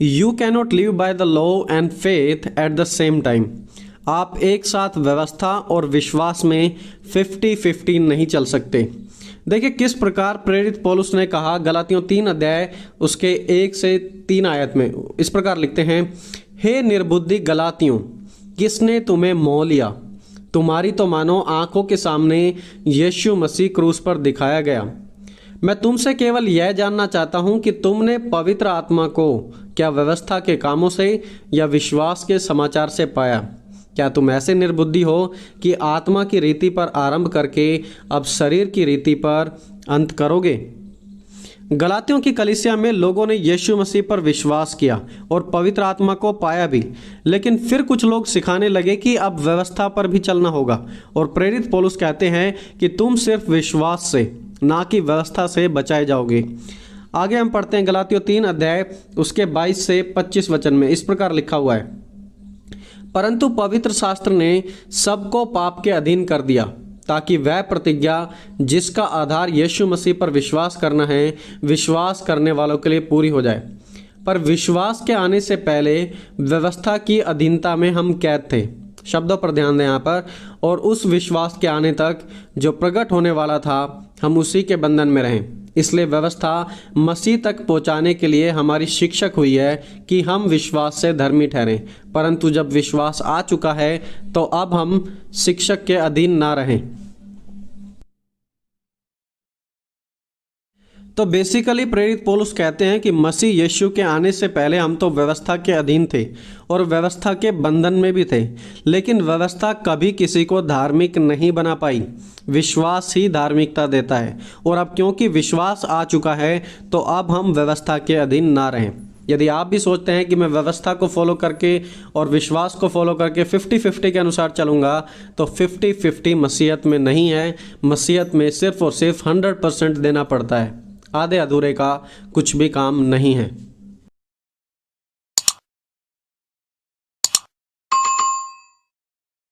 You cannot live by the law and faith at the same time. आप एक साथ व्यवस्था और विश्वास में 50-50 नहीं चल सकते। देखिए किस प्रकार प्रेरित पौलुस ने कहा, गलातियों 3 अध्याय उसके 1 से 3 आयत में इस प्रकार लिखते हैं, हे निर्बुद्धि गलातियों, किसने तुम्हें मोह लिया? तुम्हारी तो मानो आंखों के सामने यीशु मसीह क्रूस पर दिखाया गया। मैं तुमसे केवल यह जानना चाहता हूं कि तुमने पवित्र आत्मा को क्या व्यवस्था के कामों से या विश्वास के समाचार से पाया? क्या तुम ऐसे निर्बुद्धि हो कि आत्मा की रीति पर आरंभ करके अब शरीर की रीति पर अंत करोगे? गलातियों की कलीसिया में लोगों ने यीशु मसीह पर विश्वास किया और पवित्र आत्मा को पाया भी, लेकिन फिर कुछ लोग सिखाने लगे कि अब व्यवस्था पर भी चलना होगा। और प्रेरित पौलुस कहते हैं कि तुम सिर्फ विश्वास से, ना कि व्यवस्था से बचाए जाओगे। आगे हम पढ़ते हैं गलातियों 3 अध्याय उसके 22 से 25 वचन में इस प्रकार लिखा हुआ है, परंतु पवित्र शास्त्र ने सबको पाप के अधीन कर दिया, ताकि वह प्रतिज्ञा जिसका आधार यीशु मसीह पर विश्वास करना है, विश्वास करने वालों के लिए पूरी हो जाए। पर विश्वास के आने से पहले व्यवस्था की अधीनता में हम कैद थे। शब्दों पर ध्यान दें यहाँ पर। और उस विश्वास के आने तक जो प्रकट होने वाला था, हम उसी के बंधन में रहें। इसलिए व्यवस्था मसीह तक पहुँचाने के लिए हमारी शिक्षक हुई है कि हम विश्वास से धर्मी ठहरें, परंतु जब विश्वास आ चुका है तो अब हम शिक्षक के अधीन ना रहें। तो बेसिकली प्रेरित पौलुस कहते हैं कि मसीह यीशु के आने से पहले हम तो व्यवस्था के अधीन थे और व्यवस्था के बंधन में भी थे, लेकिन व्यवस्था कभी किसी को धार्मिक नहीं बना पाई। विश्वास ही धार्मिकता देता है। और अब क्योंकि विश्वास आ चुका है तो अब हम व्यवस्था के अधीन ना रहें। यदि आप भी सोचते हैं कि मैं व्यवस्था को फॉलो करके और विश्वास को फॉलो करके 50-50 के अनुसार चलूँगा, तो 50-50 मसीहत में नहीं है। मसीहत में सिर्फ और सिर्फ 100% देना पड़ता है। आधे अधूरे का कुछ भी काम नहीं है।